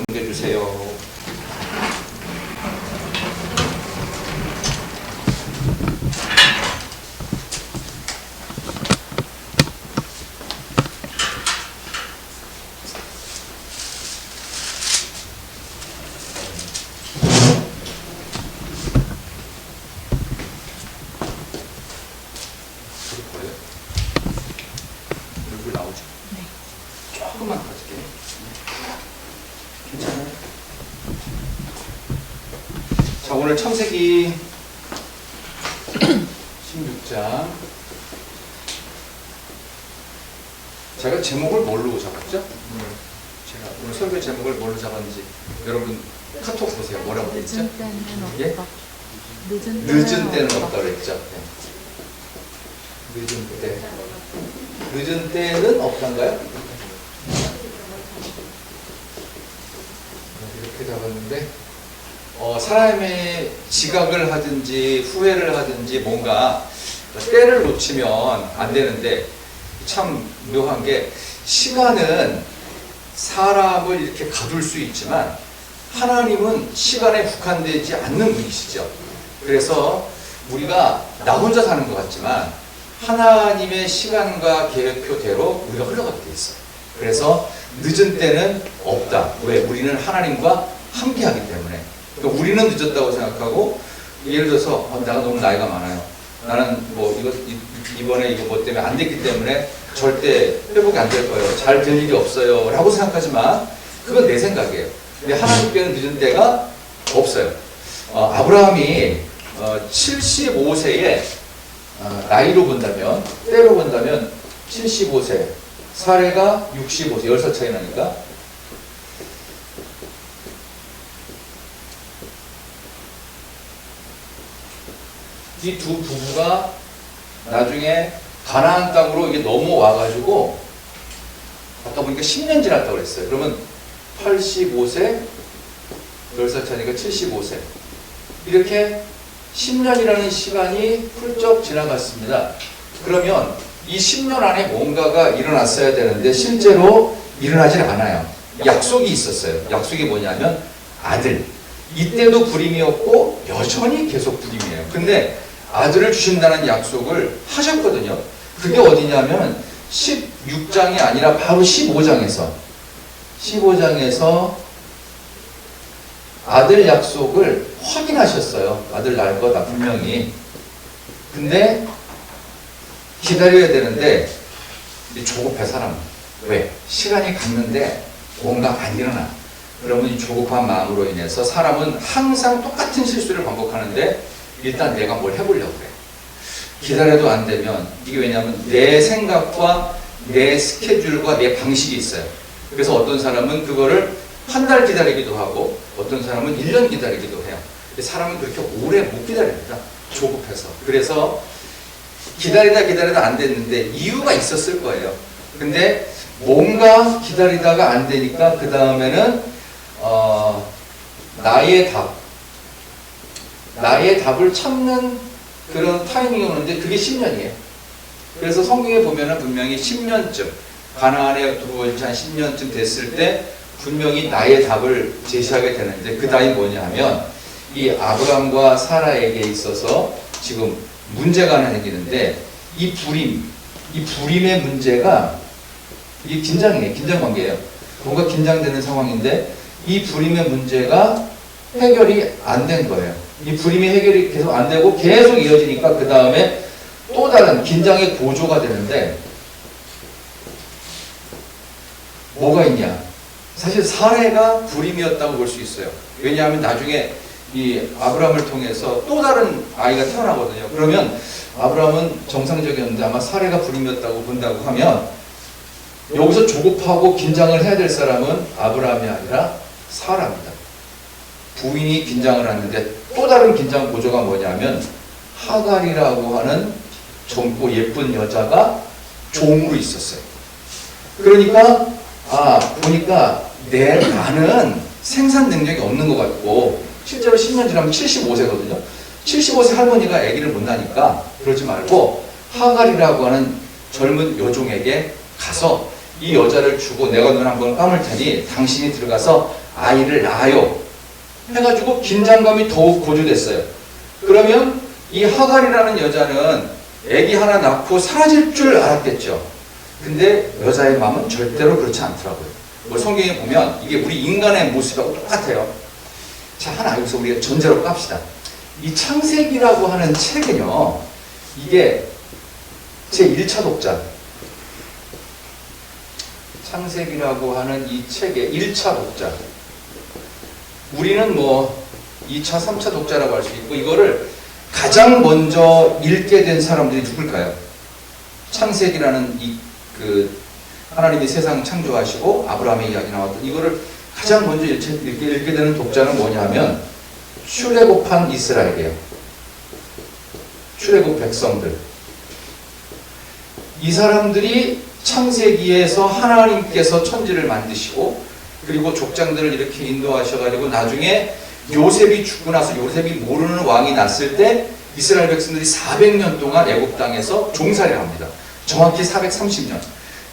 넘겨주세요. 얼굴 나오죠? 네. 조금만 더 줄게요. 괜찮아요? 자, 오늘 창세기 16장. 제가 제목을 뭘로 잡았죠? 제가 오늘 설교 제목을 뭘로 잡았는지 여러분 카톡 보세요. 뭐라고 했죠? 늦은 때는 예? 없다. 늦은 때는 없다고 그랬죠? 네. 늦은 때. 늦은 때는 없단가요? 이렇게 잡았는데 사람의 지각을 하든지 후회를 하든지 뭔가 때를 놓치면 안 되는데 참 묘한 게 시간은 사람을 이렇게 가둘 수 있지만 하나님은 시간에 국한되지 않는 분이시죠. 그래서 우리가 나 혼자 사는 것 같지만 하나님의 시간과 계획표대로 우리가 흘러가게 돼 있어요. 그래서 늦은 때는 없다. 왜? 우리는 하나님과 함께하기 때문에. 그러니까 우리는 늦었다고 생각하고 예를 들어서 내가 너무 나이가 많아요. 나는 뭐 이번에 이거 뭐 때문에 안 됐기 때문에 절대 회복이 안 될 거예요. 잘 될 일이 없어요. 라고 생각하지만 그건 내 생각이에요. 근데 하나님께는 늦은 때가 없어요. 아브라함이 75세에 나이로 본다면, 때로 본다면 75세, 사례가 65세, 10살 차이 나니까 이 두 부부가 나중에 가나안 땅으로 이게 넘어와가지고 아까 보니까 10년 지났다고 그랬어요. 그러면 85세, 10살 차니까 75세. 이렇게 10년이라는 시간이 훌쩍 지나갔습니다. 그러면 이 10년 안에 뭔가가 일어났어야 되는데 실제로 일어나질 않아요. 약속이 있었어요. 약속이 뭐냐면 아들. 이때도 불임이었고 여전히 계속 불임이에요. 근데 아들을 주신다는 약속을 하셨거든요. 그게 어디냐면 16장이 아니라 바로 15장에서 아들 약속을 확인하셨어요. 아들 낳을 거다 분명히. 근데 기다려야 되는데 조급해 사람은. 왜? 시간이 갔는데 뭔가 안 일어나. 그러면 이 조급한 마음으로 인해서 사람은 항상 똑같은 실수를 반복하는데 일단 내가 뭘 해보려고 그래. 기다려도 안 되면 이게 왜냐하면 내 생각과 내 스케줄과 내 방식이 있어요. 그래서 어떤 사람은 그거를 한 달 기다리기도 하고 어떤 사람은 1년 기다리기도 해요. 근데 사람은 그렇게 오래 못 기다립니다. 조급해서. 그래서 기다리다 안 됐는데 이유가 있었을 거예요. 근데 뭔가 기다리다가 안 되니까 그 다음에는 나의 답을 찾는 그런 타이밍이 오는데 그게 10년이에요. 그래서 성경에 보면은 분명히 10년쯤 가나안에 들어온 지 한 10년쯤 됐을 때 분명히 나의 답을 제시하게 되는데 그 답이 뭐냐 하면 이 아브람과 사라에게 있어서 지금 문제가 하나 생기는데 이 불임의 문제가 이게 긴장 관계예요. 뭔가 긴장되는 상황인데 이 불임의 문제가 해결이 안 된 거예요. 이 불임의 해결이 계속 안 되고 계속 이어지니까 그 다음에 또 다른 긴장의 고조가 되는데 뭐가 있냐? 사실 사례가 불임이었다고 볼 수 있어요. 왜냐하면 나중에 이 아브라함을 통해서 또 다른 아이가 태어나거든요. 그러면 아브라함은 정상적이었는데 아마 사례가 불임이었다고 본다고 하면 여기서 조급하고 긴장을 해야 될 사람은 아브라함이 아니라 사라입니다. 부인이 긴장을 하는데 또 다른 긴장 고조가 뭐냐면 하갈이라고 하는 젊고 예쁜 여자가 종으로 있었어요. 그러니까 보니까 나는 생산 능력이 없는 것 같고 실제로 10년 지나면 75세거든요. 75세 할머니가 아기를 못 낳으니까 그러지 말고 하갈이라고 하는 젊은 여종에게 가서 이 여자를 주고 내가 눈 한번 감을 테니 당신이 들어가서 아이를 낳아요. 해가지고 긴장감이 더욱 고조됐어요. 그러면 이 하갈이라는 여자는 아기 하나 낳고 사라질 줄 알았겠죠. 근데 여자의 마음은 절대로 그렇지 않더라고요. 뭐 성경에 보면 이게 우리 인간의 모습하고 똑같아요. 자, 하나 여기서 우리가 전제로 깝시다. 이 창세기라고 하는 책은요, 이게 제 1차 독자, 창세기라고 하는 이 책의 1차 독자, 우리는 뭐 2차, 3차 독자라고 할 수 있고, 이거를 가장 먼저 읽게 된 사람들이 누굴까요? 창세기라는 하나님이 세상 창조하시고 아브라함의 이야기 나왔던 이거를 가장 먼저 읽게 되는 독자는 뭐냐면 출애굽한 이스라엘이에요. 출애굽 백성들. 이 사람들이 창세기에서 하나님께서 천지를 만드시고 그리고 족장들을 이렇게 인도하셔가지고 나중에 요셉이 죽고 나서 요셉이 모르는 왕이 났을 때 이스라엘 백성들이 400년 동안 애굽 땅에서 종살이를 합니다. 정확히 430년.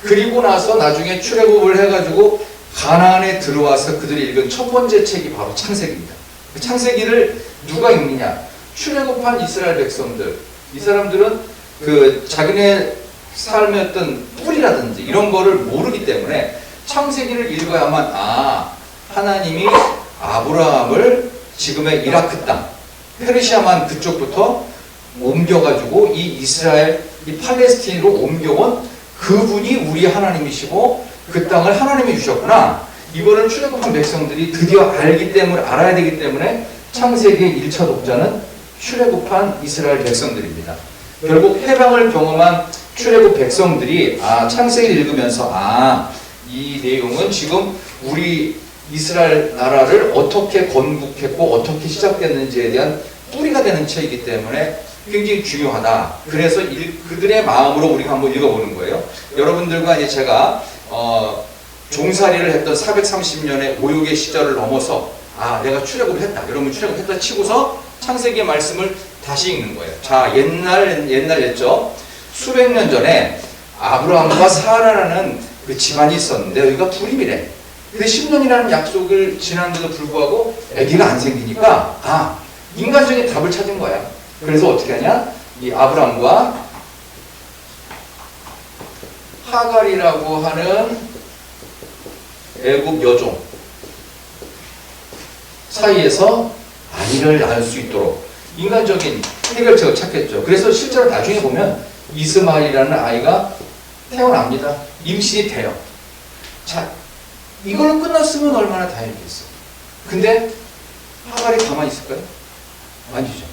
그리고 나서 나중에 출애굽을 해가지고 가나안에 들어와서 그들이 읽은 첫 번째 책이 바로 창세기입니다. 그 창세기를 누가 읽느냐? 출애굽한 이스라엘 백성들. 이 사람들은 그 자기네 삶의 어떤 뿌리라든지 이런 거를 모르기 때문에 창세기를 읽어야만 하나님이 아브라함을 지금의 이라크 땅, 페르시아만 그쪽부터 옮겨가지고 이 이스라엘, 이 팔레스틴으로 옮겨온 그분이 우리 하나님이시고 그 땅을 하나님이 주셨구나. 이거를 출애굽한 백성들이 드디어 알아야 되기 때문에 창세기의 1차 독자는 출애굽한 이스라엘 백성들입니다. 결국 해방을 경험한 출애굽 백성들이 창세기를 읽으면서 이 내용은 지금 우리 이스라엘 나라를 어떻게 건국했고 어떻게 시작됐는지에 대한 뿌리가 되는 책이기 때문에 굉장히 중요하다. 그래서 그들의 마음으로 우리가 한번 읽어보는 거예요. 여러분들과 이제 제가 종살이를 했던 430년의 오욕의 시절을 넘어서 내가 출애굽을 했다. 여러분 출애굽했다 치고서 창세기의 말씀을 다시 읽는 거예요. 자, 옛날 했죠. 수백 년 전에 아브라함과 사라라는 그 집안이 있었는데 여기가 불임이래. 근데 10년이라는 약속을 지났는데도 불구하고 아기가 안 생기니까 인간적인 답을 찾은 거야. 그래서 어떻게 하냐? 이 아브라함과 하갈이라고 하는 애굽 여종 사이에서 아이를 낳을 수 있도록 인간적인 해결책을 찾겠죠. 그래서 실제로 나중에 보면 이스마엘이라는 아이가 태어납니다. 임신이 돼요. 자, 이걸로 끝났으면 얼마나 다행이겠어. 근데 하갈이 가만히 있을까요? 아니죠.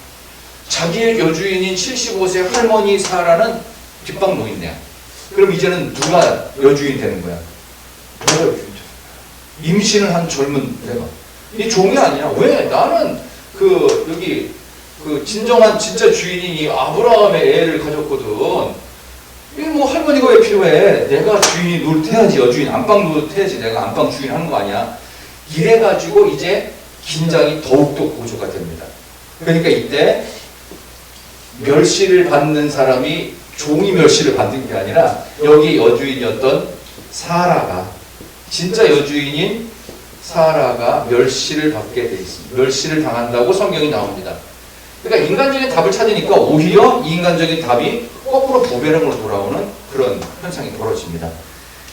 자기의 여주인인 75세 할머니 사라는 뒷방 노인네야. 그럼 이제는 누가 여주인 되는 거야? 누가 여주인 되는 거야? 임신을 한 젊은 내가. 이 종이 아니야. 왜? 나는 여기 진정한 진짜 주인이 이 아브라함의 애를 가졌거든. 뭐 할머니가 왜 필요해? 내가 주인이 노릇해야지. 여주인 안방 노릇해야지. 내가 안방 주인 하는 거 아니야. 이래가지고 이제 긴장이 더욱더 고조가 됩니다. 그러니까 이때 멸시를 받는 사람이 종이 멸시를 받는 게 아니라 여기 여주인이었던 사라가, 진짜 여주인인 사라가 멸시를 받게 돼 있습니다. 멸시를 당한다고 성경이 나옵니다. 그러니까 인간적인 답을 찾으니까 오히려 이 인간적인 답이 거꾸로 부배령으로 돌아오는 그런 현상이 벌어집니다.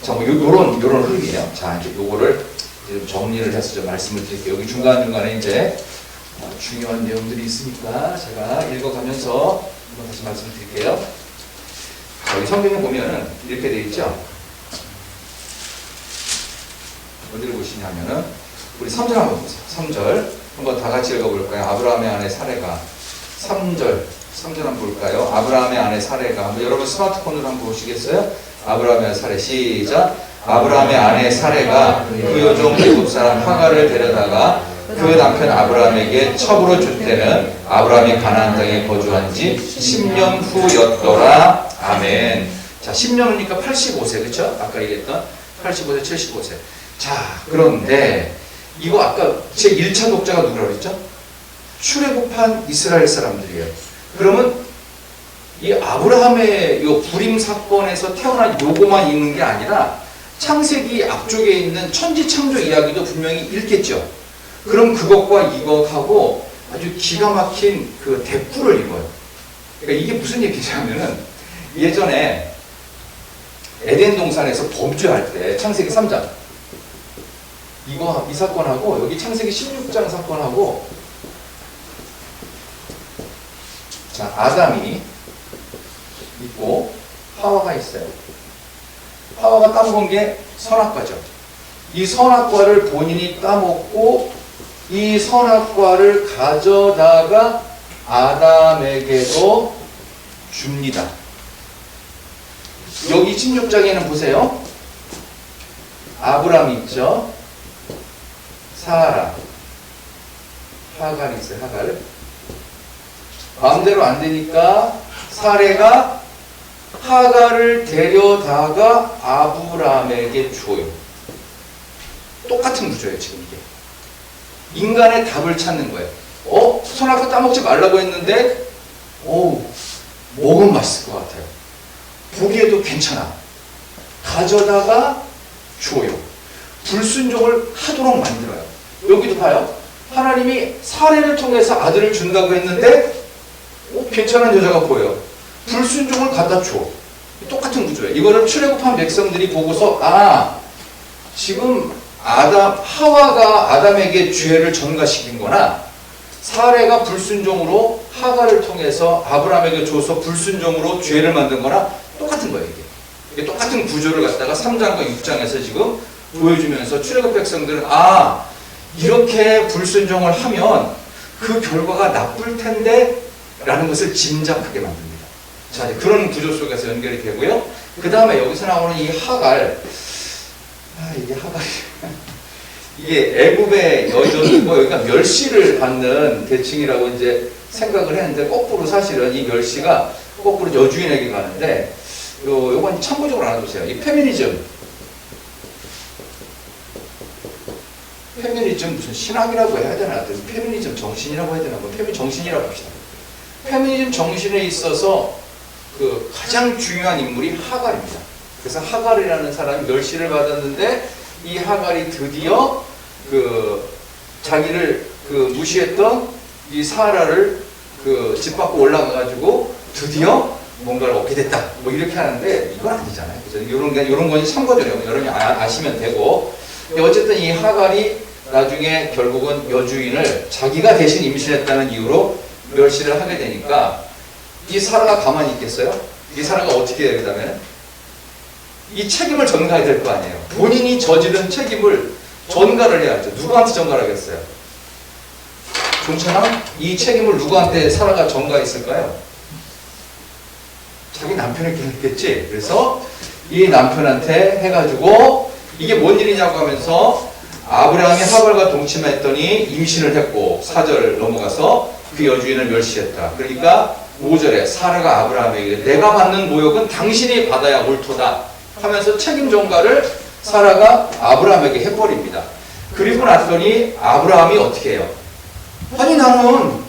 자, 뭐 요런 흐름이에요. 자, 이제 요거를 이제 정리를 해서 좀 말씀을 드릴게요. 여기 중간중간에 이제 중요한 내용들이 있으니까 제가 읽어가면서 한번 다시 말씀드릴게요. 여기 성경에 보면은 이렇게 되어 있죠. 어디를 보시냐면은 우리 3절 한번 보세요. 3절 한번 다 같이 읽어볼까요? 아브라함의 아내 사레가 3절 한번 볼까요? 아브라함의 아내 사레가 여러분 스마트폰으로 한번 보시겠어요? 아브라함의 아내 사레 시작. 아브라함의 아내 사레가 그 여종 애굽 사람 하갈을 데려다가 그 남편 아브라함에게 첩으로 줄 때는 아브라함이 가나안 땅에 거주한 지 10년 후였더라. 아멘. 자, 10년이니까 85세, 그렇죠? 아까 얘기했던 85세, 75세. 자, 그런데 이거 아까 제 1차 독자가 누구라고 그랬죠? 출애굽한 이스라엘 사람들이에요. 그러면 이 아브라함의 요 불임 사건에서 태어난 요거만 있는 게 아니라 창세기 앞쪽에 있는 천지창조 이야기도 분명히 읽겠죠. 그럼 그것과 이것하고 아주 기가 막힌 그 대꾸를 읽어요. 그러니까 이게 무슨 얘기냐면은 예전에 에덴 동산에서 범죄할 때 창세기 3장 이 사건하고 여기 창세기 16장 사건하고 자 아담이 있고 하와가 있어요. 하와가 따먹은 게 선악과죠. 이 선악과를 본인이 따먹고 이 선악과를 가져다가 아담에게도 줍니다. 여기 16장에는 보세요. 아브람 있죠. 사라, 하갈이 있어요. 하갈. 마음대로 안 되니까 사레가 하갈을 데려다가 아브람에게 줘요. 똑같은 구조예요. 지금 이게. 인간의 답을 찾는 거예요. 선악과 따먹지 말라고 했는데 먹으면 맛있을 것 같아요. 보기에도 괜찮아. 가져다가 줘요. 불순종을 하도록 만들어요. 여기도 봐요. 하나님이 사례를 통해서 아들을 준다고 했는데 괜찮은 여자가 보여요. 불순종을 갖다 줘. 똑같은 구조예요. 이거를 출애굽한 백성들이 보고서 지금 하와가 아담에게 죄를 전가시킨 거나 사례가 불순종으로 하갈을 통해서 아브람에게 줘서 불순종으로 죄를 만든 거나 똑같은 거예요. 이게 똑같은 구조를 갖다가 3장과 6장에서 지금 보여주면서 출애굽 백성들은 이렇게 불순종을 하면 그 결과가 나쁠 텐데 라는 것을 짐작하게 만듭니다. 자, 그런 구조 속에서 연결이 되고요. 그 다음에 여기서 나오는 이 하갈 이게 하갈이 이게 애굽의 여종이고 여기가 멸시를 받는 계층이라고 이제 생각을 했는데 거꾸로 사실은 이 멸시가 거꾸로 여주인에게 가는데 요건 참고적으로 알아두세요. 이 페미니즘 무슨 신학이라고 해야 되나? 페미니즘 정신이라고 해야 되나? 페미니즘 정신이라고 합시다. 페미니즘 정신에 있어서 그 가장 중요한 인물이 하갈입니다. 그래서 하갈이라는 사람이 멸시를 받았는데 이 하갈이 드디어 자기를 무시했던 이 사라를 집 밖으로 올라가가지고 드디어 뭔가를 얻게 됐다. 이렇게 하는데 이건 아니잖아요. 그래서 이런 건 참고드려요. 여러분이 아시면 되고. 어쨌든 이 하갈이 나중에 결국은 여주인을 자기가 대신 임신했다는 이유로 멸시를 하게 되니까 이 사라가 가만히 있겠어요? 이 사라가 어떻게 해야 되냐면 이 책임을 전가해야 될 거 아니에요. 본인이 저지른 책임을 전가를 해야죠. 누구한테 전가를 하겠어요? 종천아? 이 책임을 누구한테 사라가 전가했을까요? 자기 남편에게 했겠지. 그래서 이 남편한테 해가지고 이게 뭔 일이냐고 하면서 아브라함이 하갈과 동침했더니 임신을 했고 4절 넘어가서 그 여주인을 멸시했다. 그러니까 5절에 사라가 아브라함에게 내가 받는 모욕은 당신이 받아야 옳도다 하면서 책임 전가를 사라가 아브라함에게 해버립니다. 그리고 났더니 아브라함이 어떻게 해요? 아니 나는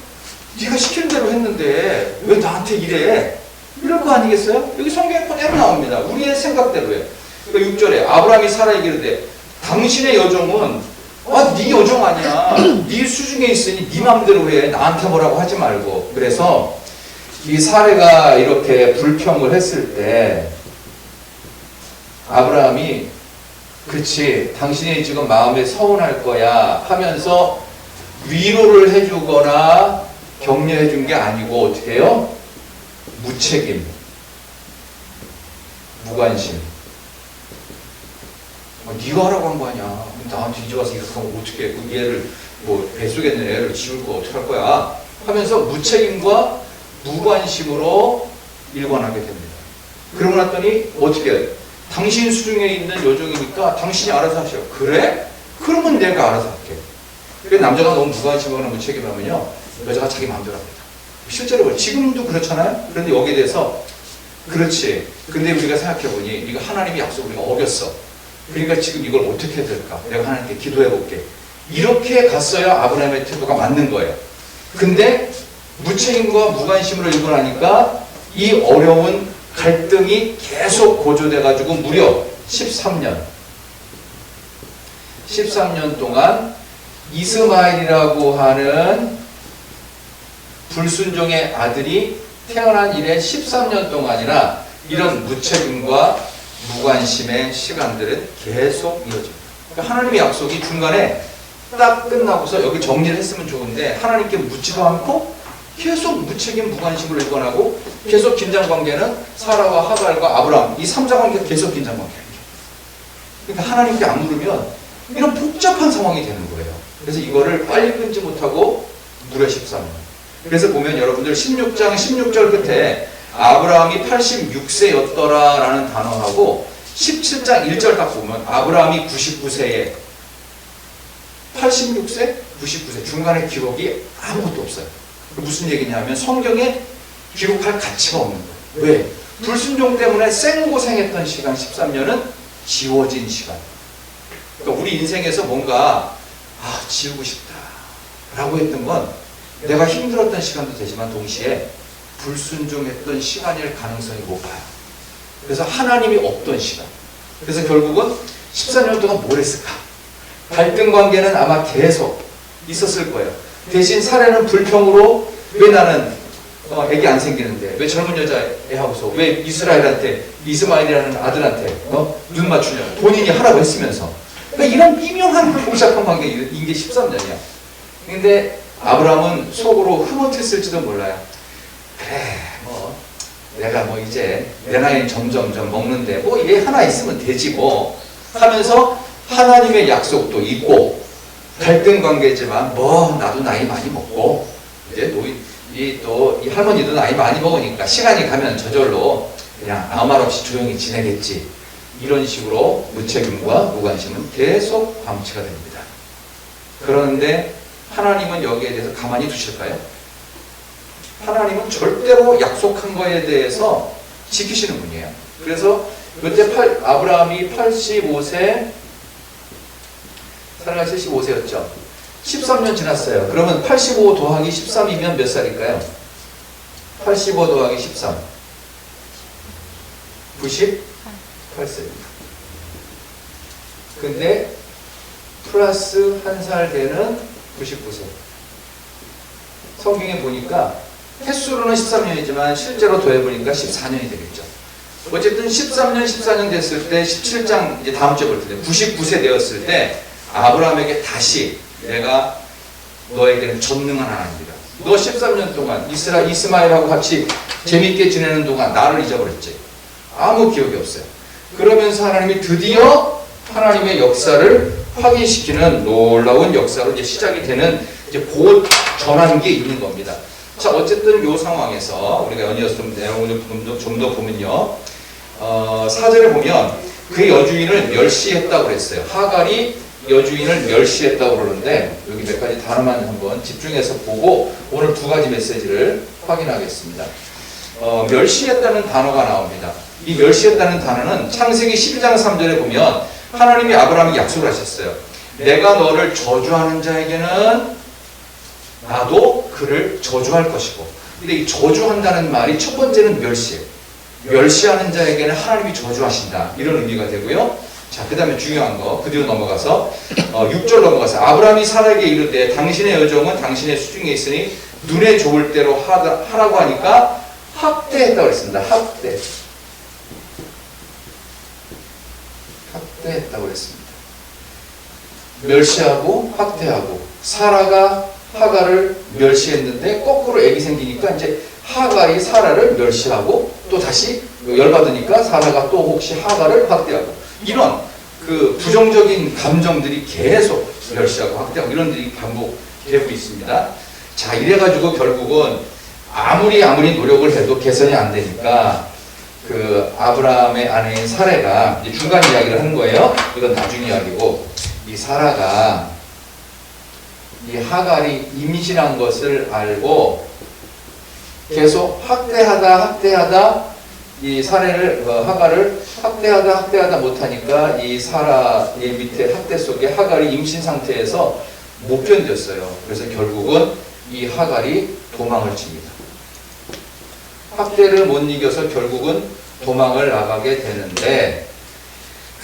네가 시키는 대로 했는데 왜 나한테 이래? 이럴 거 아니겠어요? 여기 성경에 그대로 나옵니다. 우리의 생각대로예요. 그러니까 6절에 아브라함이 사라에게 이르되 당신의 여종은 네 여종 아니야. 네 수중에 있으니 네 맘대로 해. 나한테 뭐라고 하지 말고. 그래서 이 사례가 이렇게 불평을 했을 때 아브라함이 그치 당신이 지금 마음에 서운할 거야 하면서 위로를 해주거나 격려해 준 게 아니고 어떻게 해요? 무책임, 무관심. 네가 하라고 한 거 아니야. 나한테 이제 와서 이렇게 하면 어떻게 그 얘를 뱃속에 있는 애를 지울 거 어떻게 할 거야 하면서 무책임과 무관심으로 일관하게 됩니다. 그러고 났더니 어떻게 해요? 당신 수중에 있는 여종이니까 당신이 알아서 하셔. 그래? 그러면 내가 알아서 할게. 그래서 남자가 너무 무관심하거나 무책임하면요 여자가 자기 마음대로 합니다. 실제로 지금도 그렇잖아요. 그런데 여기에 대해서 그렇지. 근데 우리가 생각해보니 이거 하나님의 약속을 우리가 어겼어. 그러니까 지금 이걸 어떻게 해야 될까? 내가 하나님께 기도해볼게. 이렇게 갔어야 아브라함의 태도가 맞는 거예요. 근데 무책임과 무관심으로 일관하니까 이 어려운 갈등이 계속 고조돼가지고 무려 13년 13년 동안 이스마엘이라고 하는 불순종의 아들이 태어난 이래 13년 동안이나 이런 무책임과 무관심의 시간들은 계속 이어집니다. 그러니까 하나님의 약속이 중간에 딱 끝나고서 여기 정리를 했으면 좋은데 하나님께 묻지도 않고 계속 무책임 무관심을 일관하고 계속 긴장관계는 사라와 하갈과 아브라함 이 3자 관계가 계속 긴장관계예요. 그러니까 하나님께 안 물으면 이런 복잡한 상황이 되는 거예요. 그래서 이거를 빨리 끊지 못하고 무려 13년. 그래서 보면 여러분들 16장 16절 끝에 아브라함이 86세였더라 라는 단어하고 17장 1절 딱 보면 아브라함이 99세에 86세? 99세 중간에 기록이 아무것도 없어요. 무슨 얘기냐면 성경에 기록할 가치가 없는 거예요. 왜? 불순종 때문에 생고생했던 시간 13년은 지워진 시간. 그러니까 우리 인생에서 뭔가 지우고 싶다 라고 했던 건 내가 힘들었던 시간도 되지만 동시에 불순종했던 시간일 가능성이 높아요. 그래서 하나님이 없던 시간. 그래서 결국은 14년 동안 뭘 했을까? 갈등 관계는 아마 계속 있었을 거예요. 대신 사례는 불평으로 왜 나는 애기 안 생기는데 왜 젊은 여자애 하고서 왜 이스라엘한테 이스마엘이라는 아들한테 눈 맞추냐고 본인이 하라고 했으면서 그러니까 이런 미묘한 복잡한 관계인 게 13년이야. 근데 아브라함은 속으로 흐뭇했을지도 몰라요. 그래 내가 이제 내 나이는 점점점 먹는데 얘 하나 있으면 되지 하면서 하나님의 약속도 있고 갈등 관계지만 나도 나이 많이 먹고 이제 이 할머니도 나이 많이 먹으니까 시간이 가면 저절로 그냥 아무 말 없이 조용히 지내겠지. 이런 식으로 무책임과 무관심은 계속 방치가 됩니다. 그런데 하나님은 여기에 대해서 가만히 두실까요? 하나님은 절대로 약속한 거에 대해서 지키시는 분이에요. 그래서 그때 아브라함이 85세, 사라가 75세였죠. 13년 지났어요. 그러면 85 더하기 13이면 몇 살일까요? 85 더하기 13. 98세입니다. 근데 플러스 한 살 되는 99세. 성경에 보니까 횟수로는 13년이지만 실제로 더해보니까 14년이 되겠죠. 어쨌든 14년 됐을 때 17장 이제 다음 주에 볼 텐데 99세 되었을 때 아브라함에게 다시 내가 너에게는 전능한 하나님이다. 너 13년 동안 이스마엘하고 같이 재밌게 지내는 동안 나를 잊어버렸지. 아무 기억이 없어요. 그러면서 하나님이 드디어 하나님의 역사를 확인시키는 놀라운 역사로 이제 시작이 되는 이제 곧 전환기에 있는 겁니다. 자, 어쨌든 이 상황에서 우리가 연이어서 좀 더 보면요. 4절에 보면 그 여주인을 멸시했다고 그랬어요. 하갈이 여주인을 멸시했다고 그러는데 여기 몇 가지 단어만 한번 집중해서 보고 오늘 두 가지 메시지를 확인하겠습니다. 멸시했다는 단어가 나옵니다. 이 멸시했다는 단어는 창세기 12장 3절에 보면 하나님이 아브라함에게 약속을 하셨어요. 내가 너를 저주하는 자에게는 나도 그를 저주할 것이고. 근데 이 저주한다는 말이 첫 번째는 멸시예요. 멸시하는 자에게는 하나님이 저주하신다. 이런 의미가 되고요. 자, 그 다음에 중요한 거, 그 뒤로 넘어가서 6절 넘어가서 아브라함이 사라에게 이르되 당신의 여종은 당신의 수중에 있으니 눈에 좋을 대로 하라고 하니까 학대했다고 그랬습니다. 학대했다고 그랬습니다. 멸시하고 학대하고 사라가 하갈을 멸시했는데 거꾸로 애기 생기니까 이제 하갈이 사라를 멸시하고 또 다시 열받으니까 사라가 또 혹시 하갈을 학대하고 이런 그 부정적인 감정들이 계속 멸시하고 학대하고 이런 일이 반복되고 있습니다. 자, 이래가지고 결국은 아무리 노력을 해도 개선이 안 되니까 그 아브라함의 아내인 사레가 이제 중간 이야기를 하는 거예요. 이건 나중 이야기고 이 사라가 이 하갈이 임신한 것을 알고 계속 학대하다 이 사례를 하갈을 학대하다 못하니까 이 사라의 밑에 학대 속에 하갈이 임신 상태에서 못 견뎠어요. 그래서 결국은 이 하갈이 도망을 칩니다. 학대를 못 이겨서 결국은 도망을 나가게 되는데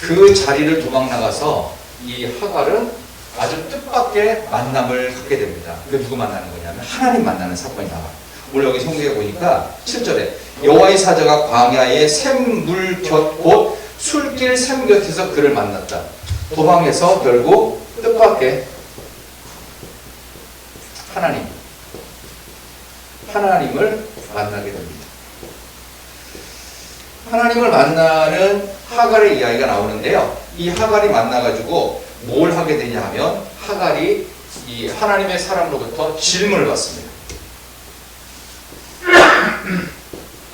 그 자리를 도망 나가서 이 하갈은 아주 뜻밖의 만남을 갖게 됩니다. 그 누구 만나는 거냐면 하나님 만나는 사건이 나와요. 오늘 여기 성경에 보니까 7절에 여호와의 사자가 광야의 샘물 곁 곧 술길 샘 곁에서 그를 만났다. 도망해서 결국 뜻밖의 하나님을 만나게 됩니다. 하나님을 만나는 하갈의 이야기가 나오는데요. 이 하갈이 만나가지고 뭘 하게 되냐 하면 하갈이 이 하나님의 사람으로부터 질문을 받습니다.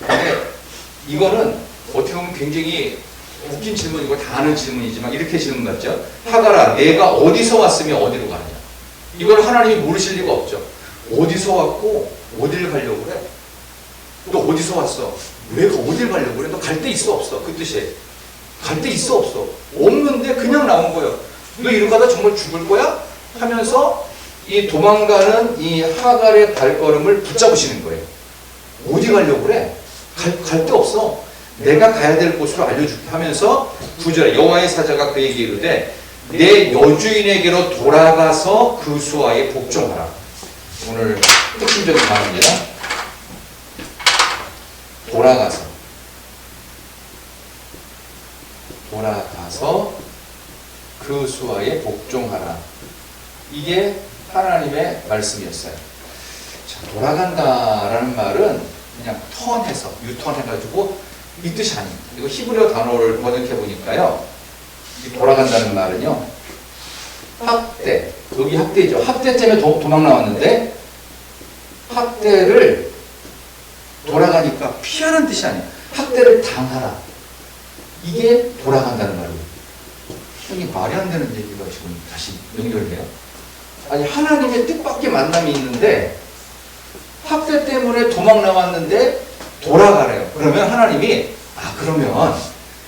근데 이거는 어떻게 보면 굉장히 웃긴 질문이고 다 아는 질문이지만 이렇게 질문 같죠. 하갈아, 내가 어디서 왔으며 어디로 가느냐. 이걸 하나님이 모르실 리가 없죠. 어디서 왔고 어디를 가려고 그래? 너 어디서 왔어? 왜 어딜 가려고 그래? 너 갈 데 있어 없어? 그 뜻이에요. 갈 데 있어 없어? 없는데 그냥 나온 거예요. 너 이러고 가다 정말 죽을 거야? 하면서 이 도망가는 이 하갈의 발걸음을 붙잡으시는 거예요. 어디 가려고 그래? 갈 데 없어. 내가 가야 될 곳으로 알려줄게 하면서 9절에 여호와의 사자가 그에게 이르되 내 여주인에게로 돌아가서 그 수하에 복종하라. 오늘 핵심적인 단어입니다. 돌아가서 그 수하에 복종하라. 이게 하나님의 말씀이었어요. 자, 돌아간다라는 말은 그냥 턴해서 유턴해가지고 이 뜻이 아니에요. 이거 히브리어 단어를 번역해 보니까요. 이 돌아간다는 말은요. 학대, 여기 학대죠. 학대 때문에 도망 나왔는데 학대를 돌아가니까 피하는 뜻이 아니에요. 학대를 당하라. 이게 돌아간다는 말이에요. 이게 말이 안 되는 얘기가 지금 다시 연결돼요. 아니 하나님의 뜻밖의 만남이 있는데 학대 때문에 도망 나왔는데 돌아가래요. 그러면 하나님이 그러면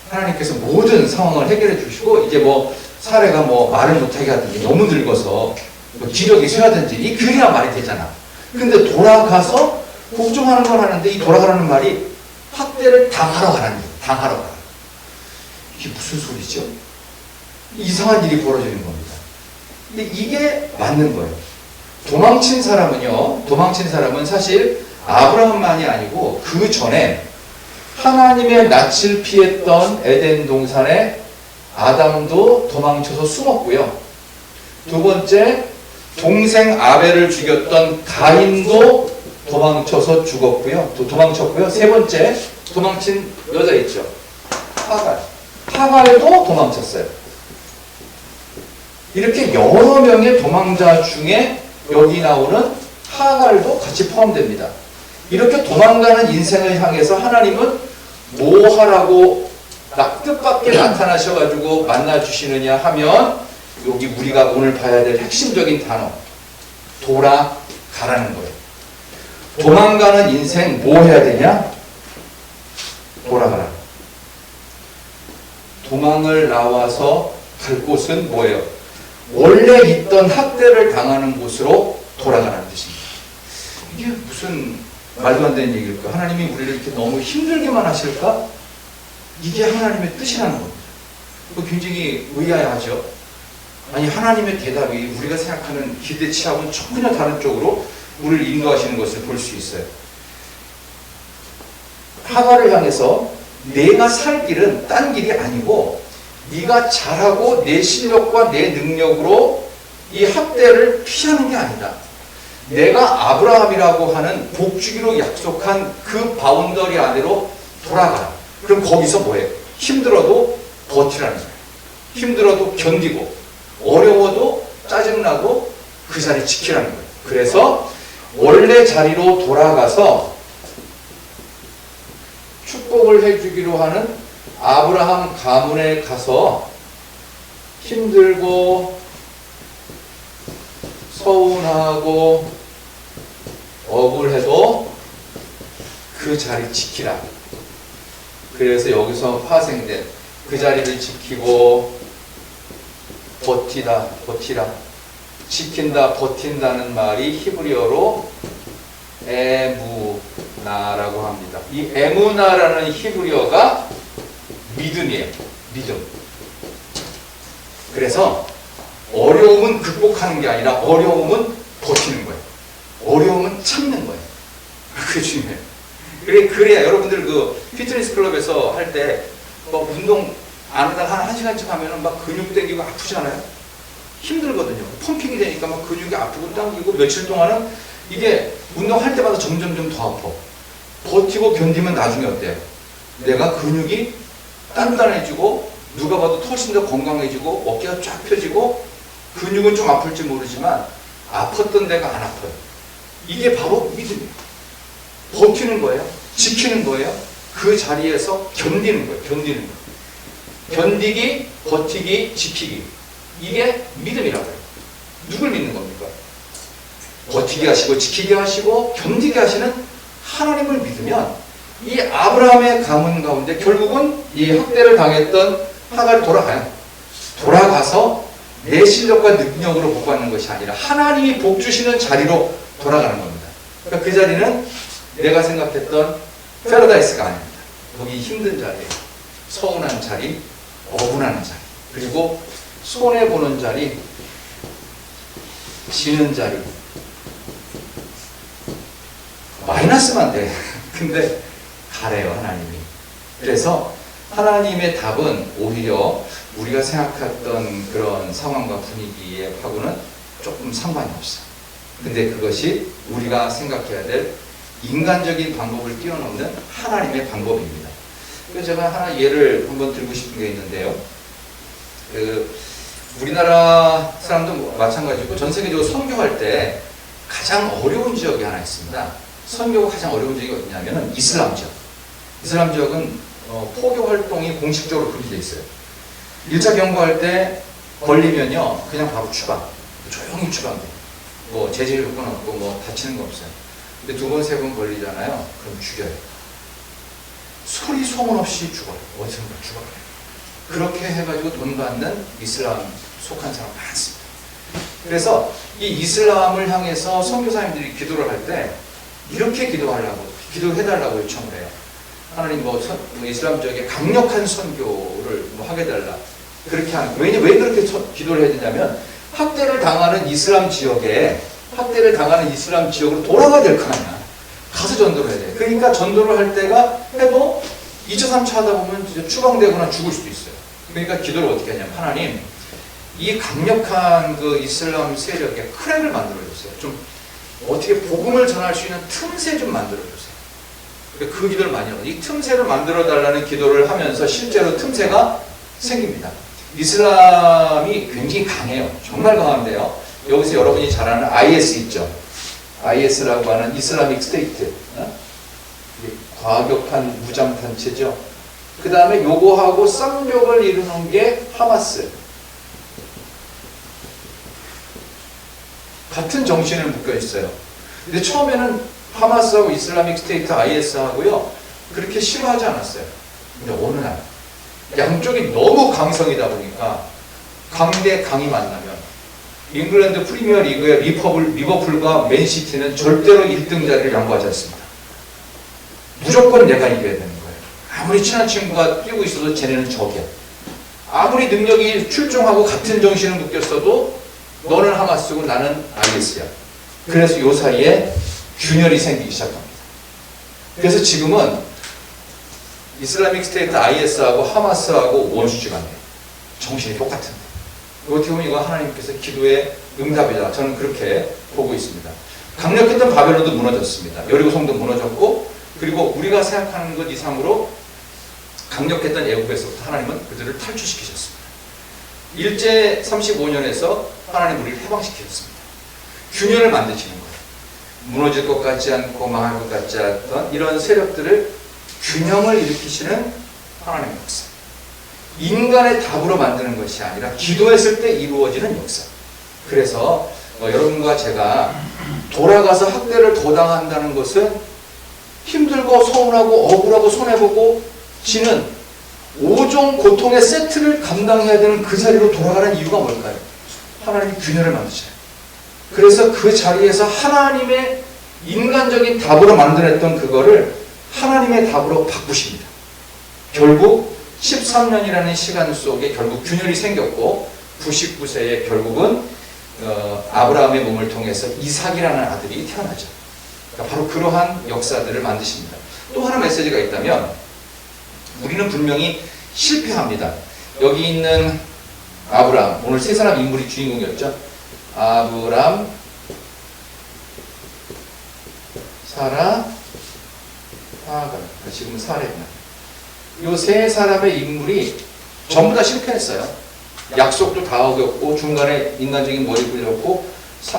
하나님께서 모든 상황을 해결해 주시고 이제 뭐 사례가 뭐 말을 못하게 하든지 너무 늙어서 뭐 기력이 쇠하든지 이 그래야 말이 되잖아. 근데 돌아가서 복종하는 걸 하는데 이 돌아가라는 말이 학대를 당하러 가라는 거예요. 당하러 가라. 이게 무슨 소리죠? 이상한 일이 벌어지는 겁니다. 근데 이게 맞는 거예요. 도망친 사람은 사실 아브라함만이 아니고 그 전에 하나님의 낯을 피했던 에덴 동산에 아담도 도망쳐서 숨었고요. 두 번째, 동생 아벨을 죽였던 가인도 도망쳐서 도망쳤고요. 세 번째, 도망친 여자 있죠. 하갈도 도망쳤어요. 이렇게 여러 명의 도망자 중에 여기 나오는 하갈도 같이 포함됩니다. 이렇게 도망가는 인생을 향해서 하나님은 뭐 하라고 뜻밖의 나타나셔가지고 만나주시느냐 하면 여기 우리가 오늘 봐야 될 핵심적인 단어 돌아가라는 거예요. 도망가는 인생 뭐 해야 되냐? 돌아가라. 도망을 나와서 갈 곳은 뭐예요? 원래 있던 학대를 당하는 곳으로 돌아가는 뜻입니다. 이게 무슨 말도 안 되는 얘기일까? 하나님이 우리를 이렇게 너무 힘들게만 하실까? 이게 하나님의 뜻이라는 겁니다. 굉장히 의아해하죠. 아니 하나님의 대답이 우리가 생각하는 기대치하고는 전혀 다른 쪽으로 우리를 인도하시는 것을 볼 수 있어요. 하갈을 향해서 내가 살 길은 딴 길이 아니고 네가 잘하고 내 실력과 내 능력으로 이 학대를 피하는 게 아니다. 내가 아브라함이라고 하는 복주기로 약속한 그 바운더리 안으로 돌아가라. 그럼 거기서 뭐해? 힘들어도 버티라는 거예요. 힘들어도 견디고 어려워도 짜증나고 그 자리 지키라는 거예요. 그래서 원래 자리로 돌아가서 축복을 해주기로 하는 아브라함 가문에 가서 힘들고 서운하고 억울해도 그 자리 지키라. 그래서 여기서 파생된 그 자리를 지키고 버티라. 지킨다, 버틴다는 말이 히브리어로 에무나라고 합니다. 이 에무나라는 히브리어가 믿음이에요. 믿음. 그래서 어려움은 극복하는 게 아니라 어려움은 버티는 거예요. 어려움은 참는 거예요. 그게 중요해요. 그래야 여러분들 그 피트니스 클럽에서 할 때 막 운동 안 하다가 한 1시간쯤 하면은 막 근육 땡기고 아프잖아요. 힘들거든요. 펌핑이 되니까 막 근육이 아프고 당기고 며칠 동안은 이게 운동할 때마다 점점 더 아파. 버티고 견디면 나중에 어때요? 내가 근육이 단단해지고 누가 봐도 훨씬 더 건강해지고 어깨가 쫙 펴지고 근육은 좀 아플지 모르지만 아팠던 데가 안 아파요. 이게 바로 믿음이에요. 버티는 거예요. 지키는 거예요. 그 자리에서 견디는 거예요. 견디는 거. 견디기, 버티기, 지키기. 이게 믿음이라고 해요. 누굴 믿는 겁니까? 버티게 하시고 지키게 하시고 견디게 하시는 하나님을 믿으면 이 아브라함의 가문 가운데 결국은 이 학대를 당했던 하갈이 돌아가요. 돌아가서 내 실력과 능력으로 복 받는 것이 아니라 하나님이 복 주시는 자리로 돌아가는 겁니다. 그러니까 그 자리는 내가 생각했던 패러다이스가 아닙니다. 거기 힘든 자리, 서운한 자리, 억울한 자리, 그리고 손해보는 자리, 지는 자리. 마이너스만 돼. 근데 가래요, 하나님이. 그래서 하나님의 답은 오히려 우리가 생각했던 그런 상황과 분위기하고는 조금 상관이 없어요. 근데 그것이 우리가 생각해야 될 인간적인 방법을 뛰어넘는 하나님의 방법입니다. 그래서 제가 하나 예를 한번 들고 싶은 게 있는데요. 우리나라 사람도 마찬가지고 전 세계적으로 선교할 때 가장 어려운 지역이 하나 있습니다. 선교가 가장 어려운 지역이 어디냐면 이슬람 지역. 이슬람 지역은 포교 활동이 공식적으로 금지되어 있어요. 1차 경고할 때 걸리면요 그냥 바로 추방, 조용히 추방돼요. 뭐 제재 요건 없고 뭐 다치는 거 없어요. 근데 2번, 3번 걸리잖아요. 그럼 죽여요. 소리 소문 없이 죽어요. 어디선가 죽어요. 그렇게 해가지고 돈 받는 이슬람 속한 사람 많습니다. 그래서 이 이슬람을 향해서 선교사님들이 기도를 할 때 이렇게 기도해달라고 요청을 해요. 하나님 뭐 이슬람 지역에 강력한 선교를 뭐 하게 달라. 그렇게 하는 왜 그렇게 기도를 해야 되냐면 학대를 당하는 이슬람 지역으로 돌아가야 될 거 아니야. 가서 전도를 해야 돼. 그러니까 전도를 할 때가 해도 2차, 3차 하다 보면 진짜 추방되거나 죽을 수도 있어요. 그러니까 기도를 어떻게 하냐면 하나님 이 강력한 그 이슬람 세력에 크랙을 만들어주세요. 좀 어떻게 복음을 전할 수 있는 틈새 좀 만들어주세요. 그 기도를 많이 해요. 이 틈새를 만들어달라는 기도를 하면서 실제로 틈새가 생깁니다. 이슬람이 굉장히 강해요. 정말 강한데요. 여기서 여러분이 잘 아는 IS 있죠. IS라고 하는 이슬라믹 스테이트. 과격한 무장단체죠. 그 다음에 요거하고 쌍벽을 이루는 게 하마스. 같은 정신을 묶여 있어요. 근데 처음에는 하마스하고 이슬라믹 스테이트 IS하고요 그렇게 싫어하지 않았어요. 근데 어느 날 양쪽이 너무 강성이다 보니까 강대 강이 만나면 잉글랜드 프리미어 리그의 리버풀과 맨시티는 절대로 1등 자리를 양보하지 않습니다. 무조건 내가 이겨야 되는 거예요. 아무리 친한 친구가 뛰고 있어도 쟤네는 적이야. 아무리 능력이 출중하고 같은 정신을 묶였어도 너는 하마스고 나는 IS야. 그래서 요 사이에 균열이 생기기 시작합니다. 그래서 지금은 이슬라믹 스테이트 IS하고 하마스하고 원수지간이에요. 정신이 똑같은데. 어떻게 보면 이거 하나님께서 기도의 응답이다. 저는 그렇게 보고 있습니다. 강력했던 바벨론도 무너졌습니다. 여리고 성도 무너졌고 그리고 우리가 생각하는 것 이상으로 강력했던 애국에서부터 하나님은 그들을 탈출시키셨습니다. 일제 35년에서 하나님 우리를 해방시키셨습니다. 균열을 만드시는 거예요. 무너질 것 같지 않고 망할 것 같지 않던 이런 세력들을 균형을 일으키시는 하나님의 역사. 인간의 답으로 만드는 것이 아니라 기도했을 때 이루어지는 역사. 그래서 여러분과 제가 돌아가서 학대를 더 당한다는 것은 힘들고 서운하고 억울하고 손해보고 지는 5종 고통의 세트를 감당해야 되는 그 자리로 돌아가는 이유가 뭘까요? 하나님이 균열을 만드셔요. 그래서 그 자리에서 하나님의 인간적인 답으로 만들었던 그거를 하나님의 답으로 바꾸십니다. 결국 13년이라는 시간 속에 결국 균열이 생겼고 99세에 결국은 아브라함의 몸을 통해서 이삭이라는 아들이 태어나죠. 그러니까 바로 그러한 역사들을 만드십니다. 또 하나 메시지가 있다면 우리는 분명히 실패합니다. 여기 있는 아브라함, 오늘 세 사람 인물이 주인공이었죠. 아브람, 사라, 하갈. 지금은 사레구나. 이 세 사람의 인물이 전부 다 실패했어요. 약속도 다 어겼고 중간에 인간적인 머리 굴렸고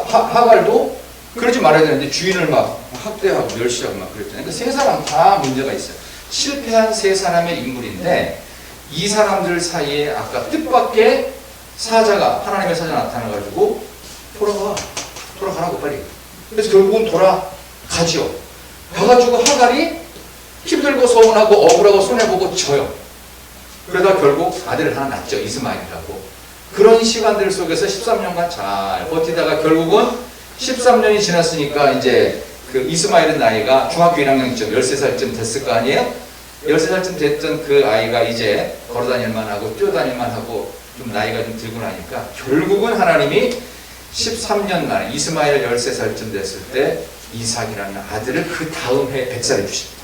하갈도 그러지 말아야 되는데 주인을 막 학대하고 멸시하고 막 그랬잖아요. 그 세 사람 다 문제가 있어요. 실패한 세 사람의 인물인데 이 사람들 사이에 아까 뜻밖의 사자가 하나님의 사자가 나타나가지고 돌아가라고 빨리. 그래서 결국은 돌아가지요. 가가지고 하갈이 힘들고 서운하고 억울하고 손해보고 져요. 그러다 결국 아들을 하나 낳죠. 이스마엘이라고. 그런 시간들 속에서 13년간 잘 버티다가 결국은 13년이 지났으니까 이제 그 이스마엘의 나이가 중학교 1학년쯤 13살쯤 됐을 거 아니에요? 13살쯤 됐던 그 아이가 이제 걸어다닐만 하고 뛰어다닐만 하고 좀 나이가 좀 들고 나니까 결국은 하나님이 13년 만에 이스마엘 13살쯤 됐을 때 이삭이라는 아들을 그 다음 해 100살에 주십니다.